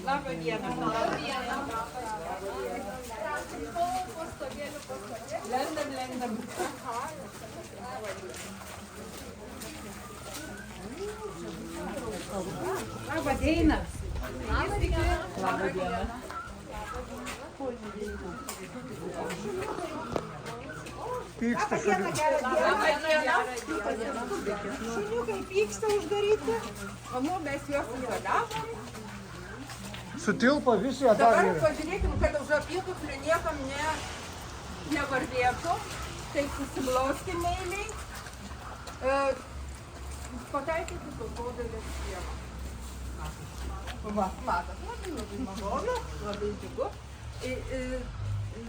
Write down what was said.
Labą dieną. Lendam. Labą dieną. Labą dieną. Pyksta šuniukai. Šuniukai pyksta uždaryti, o nu mes juos uždadavom. Sutilpo visi, o dar Dabar yra. pažiūrėkim, kad už apytuklį niekam nevarvėtų. Tai susiglausti meiliai. Pataikyti su podėlės pievą. Va, matot, labai malonu, labai džiugu.